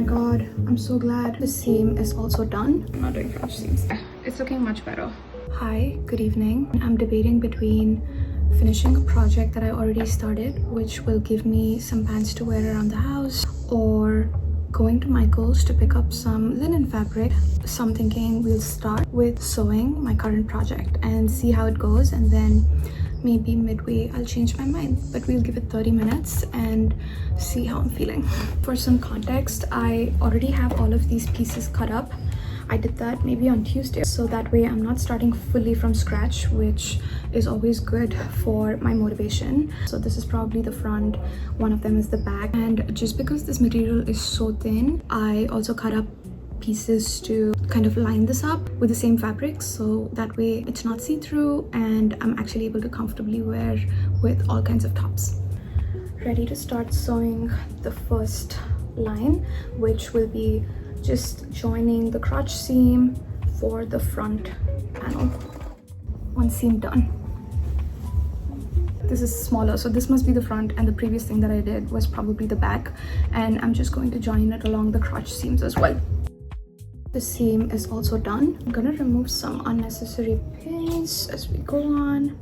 god, I'm so glad. The seam is also done. I'm not doing French seams. It's looking much better. Hi, good evening. I'm debating between finishing a project that I already started, which will give me some pants to wear around the house, or going to Michael's to pick up some linen fabric. So I'm thinking we'll start with sewing my current project and see how it goes, and then maybe midway I'll change my mind, but we'll give it 30 minutes and see how I'm feeling. For some context, I already have all of these pieces cut up. I did that maybe on Tuesday, so that way I'm not starting fully from scratch, which is always good for my motivation. So this is probably the front, one of them is the back, and just because this material is so thin, I also cut up pieces to kind of line this up with the same fabric, so that way it's not see-through and I'm actually able to comfortably wear with all kinds of tops. Ready to start sewing the first line, which will be just joining the crotch seam for the front panel. One seam done. This is smaller, so this must be the front, and the previous thing that I did was probably the back, and I'm just going to join it along the crotch seams as well. The seam is also done. I'm gonna remove some unnecessary pins as we go on,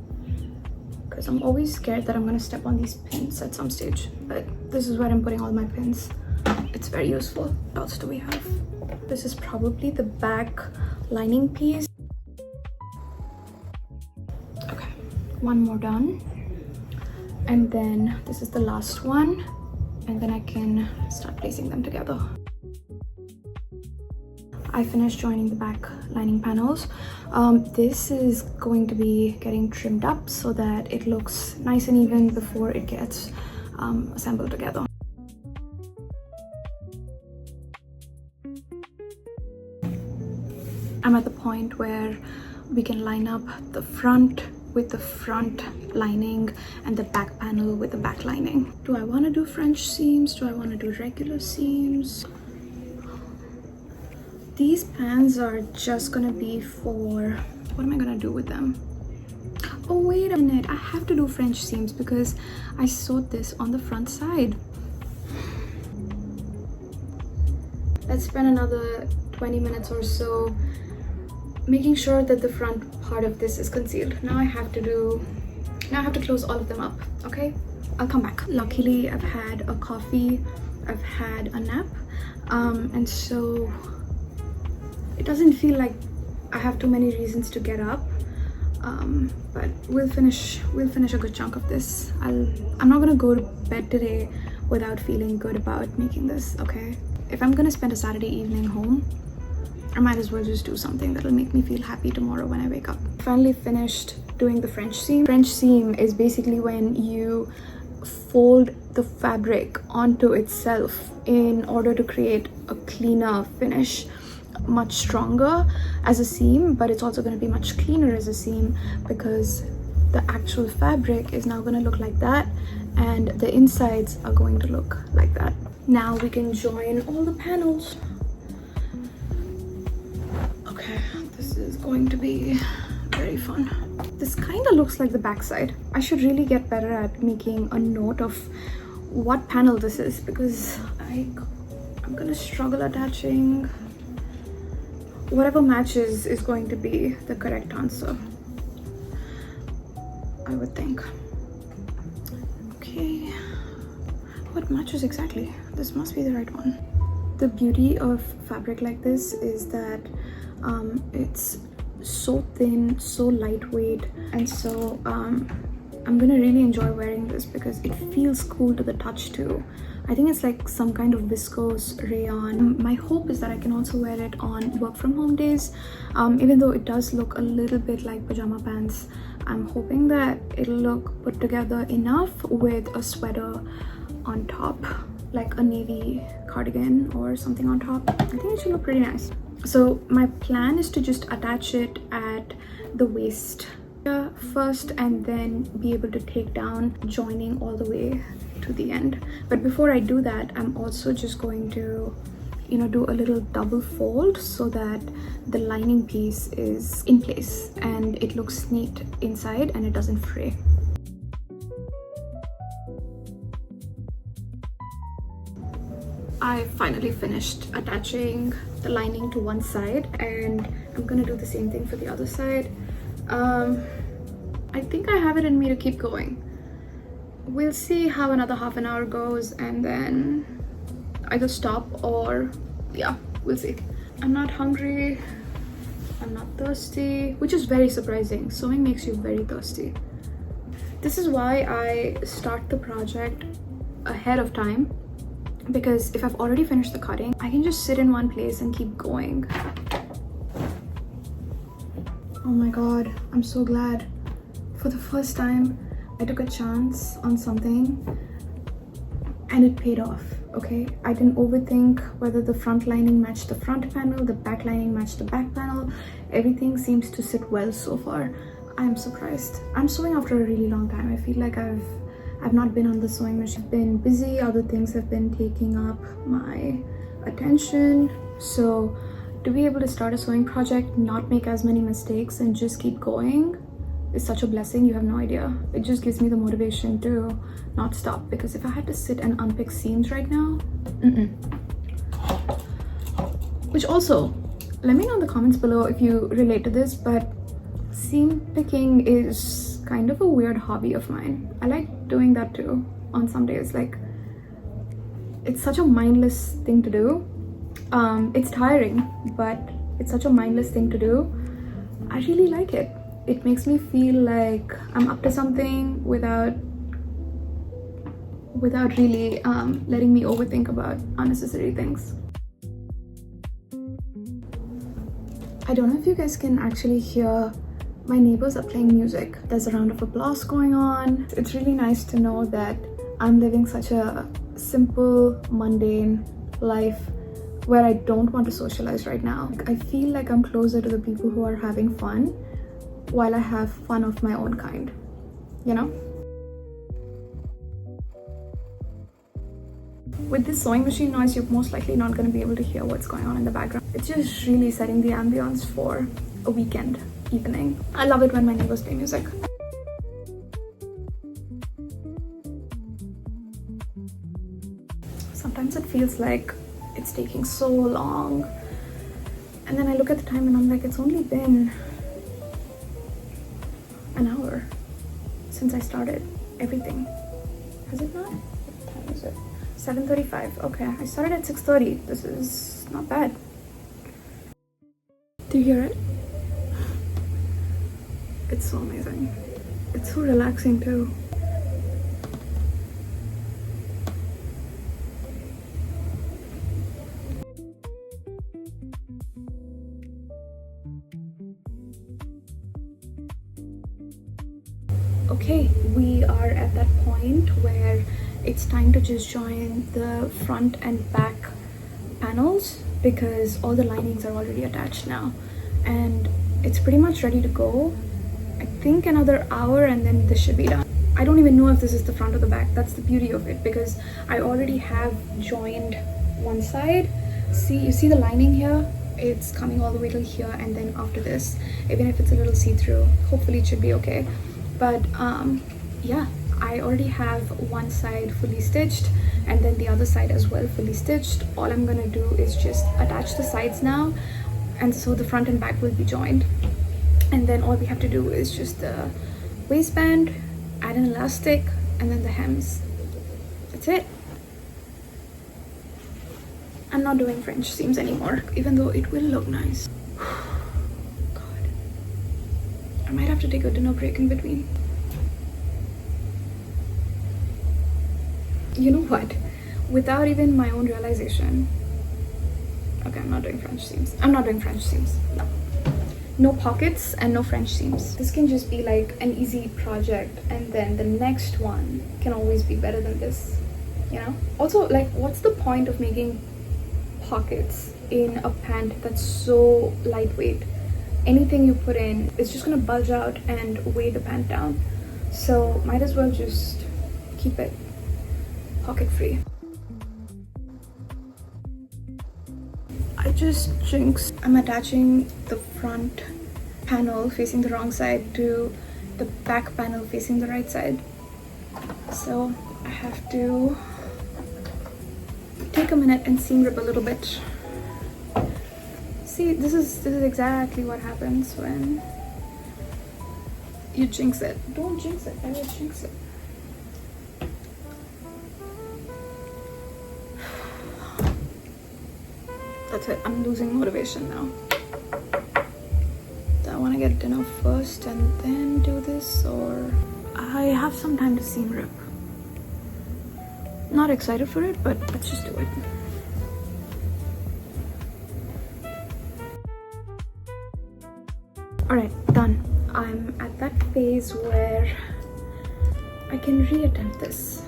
because I'm always scared that I'm gonna step on these pins at some stage, but this is where I'm putting all my pins. It's very useful. What else do we have? This is probably the back lining piece. Okay, one more done, and then this is the last one, and then I can start placing them together. I finished joining the back lining panels. This is going to be getting trimmed up so that it looks nice and even before it gets assembled together. I'm at the point where we can line up the front with the front lining and the back panel with the back lining. Do I want to do French seams? Do I want to do regular seams? These pants are just gonna be for, what am I gonna do with them? Oh, wait a minute, I have to do French seams because I sewed this on the front side. Let's spend another 20 minutes or so making sure that the front part of this is concealed. Now I have to close all of them up, okay? I'll come back. Luckily, I've had a coffee, I've had a nap, and so it doesn't feel like I have too many reasons to get up, but we'll finish a good chunk of this. I'm not gonna go to bed today without feeling good about making this, okay? If I'm gonna spend a Saturday evening home, I might as well just do something that'll make me feel happy tomorrow when I wake up. Finally finished doing the French seam. French seam is basically when you fold the fabric onto itself in order to create a cleaner finish. Much stronger as a seam, but it's also going to be much cleaner as a seam because the actual fabric is now going to look like that and the insides are going to look like that. Now we can join all the panels. Okay, this is going to be very fun. This kind of looks like the backside. I should really get better at making a note of what panel this is because I'm gonna struggle attaching. Whatever matches is going to be the correct answer, I would think. Okay, what matches exactly? This must be the right one. The beauty of fabric like this is that it's so thin, so lightweight, and so I'm gonna really enjoy wearing this because it feels cool to the touch too. I think it's like some kind of viscose rayon. My hope is that I can also wear it on work from home days. Even though it does look a little bit like pajama pants, I'm hoping that it'll look put together enough with a sweater on top, like a navy cardigan or something on top. I think it should look pretty nice. So my plan is to just attach it at the waist first and then be able to take down, joining all the way to the end. But before I do that, I'm also just going to do a little double fold so that the lining piece is in place and it looks neat inside and it doesn't fray. I finally finished attaching the lining to one side, and I'm gonna do the same thing for the other side. I think I have it in me to keep going. We'll see how another half an hour goes, and then either stop or yeah, we'll see. I'm not hungry, I'm not thirsty, which is very surprising. Sewing makes you very thirsty. This is why I start the project ahead of time, because if I've already finished the cutting, I can just sit in one place and keep going. Oh my god, I'm so glad. For the first time, I took a chance on something and it paid off, okay? I didn't overthink whether the front lining matched the front panel, the back lining matched the back panel. Everything seems to sit well so far. I'm surprised. I'm sewing after a really long time. I feel like I've not been on the sewing machine. I've been busy, other things have been taking up my attention. So to be able to start a sewing project, not make as many mistakes, and just keep going is such a blessing. You have no idea. It just gives me the motivation to not stop, because if I had to sit and unpick seams right now, Which also, let me know in the comments below if you relate to this, but seam picking is kind of a weird hobby of mine. I like doing that too on some days. Like, it's such a mindless thing to do. It's tiring, but it's such a mindless thing to do. I really like it. It makes me feel like I'm up to something without really letting me overthink about unnecessary things. I don't know if you guys can actually hear, my neighbors are playing music. There's a round of applause going on. It's really nice to know that I'm living such a simple, mundane life where I don't want to socialize right now. I feel like I'm closer to the people who are having fun while I have fun of my own kind, you know? With this sewing machine noise, you're most likely not going to be able to hear what's going on in the background. It's just really setting the ambience for a weekend evening. I love it when my neighbors play music. Sometimes it feels like it's taking so long, and then I look at the time and I'm like, it's only been an hour since I started everything. Has it not? What time is it? 7:35. Okay, I started at 6:30. This is not bad. Do you hear it? It's so amazing. It's so relaxing too. Okay, we are at that point where it's time to just join the front and back panels, because all the linings are already attached now and it's pretty much ready to go. I think another hour and then this should be done. I don't even know if this is the front or the back. That's the beauty of it, because I already have joined one side. See, you see the lining here? It's coming all the way till here, and then after this, even if it's a little see-through, hopefully it should be okay. But yeah, I already have one side fully stitched and then the other side as well fully stitched. All I'm gonna do is just attach the sides now, and so the front and back will be joined, and then all we have to do is just the waistband, add an elastic, and then the hems. That's it. I'm not doing French seams anymore, even though it will look nice. God, I might have to take a dinner break in between. You know what? Without even my own realization. Okay, I'm not doing French seams. I'm not doing French seams. No. No pockets and no French seams. This can just be like an easy project, and then the next one can always be better than this, you know? Also, like, what's the point of making pockets in a pant that's so lightweight? Anything you put in is just gonna bulge out and weigh the pant down. So might as well just keep it pocket free. I just jinxed. I'm attaching the front panel facing the wrong side to the back panel facing the right side. So I have to take take a minute and seam rip a little bit. See, this is exactly what happens when you jinx it. Don't jinx it. I will jinx it. That's it. I'm losing motivation now. Do I want to get dinner first and then do this, or I have some time to seam rip? Not excited for it, but let's just do it. Alright, done. I'm at that phase where I can reattempt this.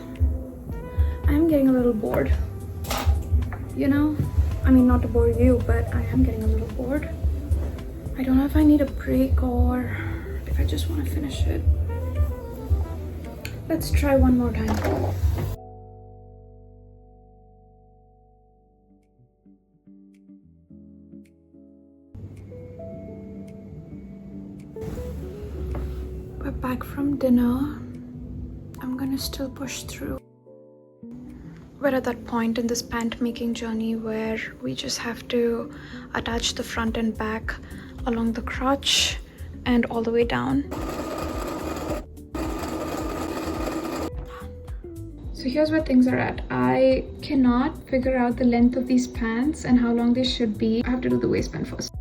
I'm getting a little bored. You know? I mean, not to bore you, but I am getting a little bored. I don't know if I need a break or if I just want to finish it. Let's try one more time. We're back from dinner. I'm gonna still push through. We're at that point in this pant making journey where we just have to attach the front and back along the crotch and all the way down. So here's where things are at. I cannot figure out the length of these pants and how long they should be. I have to do the waistband first.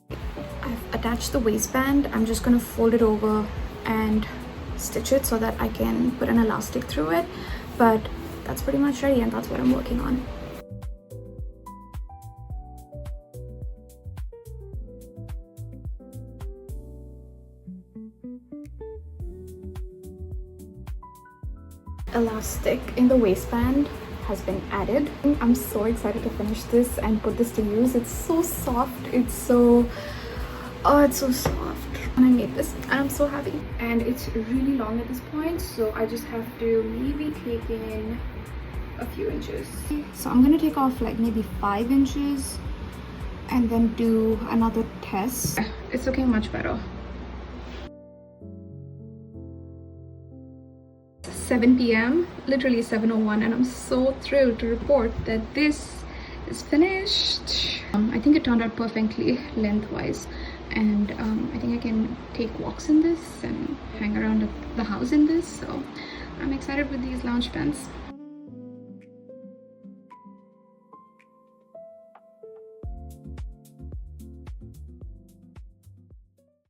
I've attached the waistband. I'm just gonna fold it over and stitch it so that I can put an elastic through it. But that's pretty much ready, and that's what I'm working on. Elastic in the waistband has been added. I'm so excited to finish this and put this to use. It's so soft. It's so soft. And I made this and I'm so happy. And it's really long at this point, so I just have to maybe take in a few inches. So I'm gonna take off like maybe 5 inches and then do another test. It's looking much better. 7 p.m. literally 7:01, and I'm so thrilled to report that this is finished. I think it turned out perfectly lengthwise, and I think I can take walks in this and hang around the house in this, so I'm excited with these lounge pants.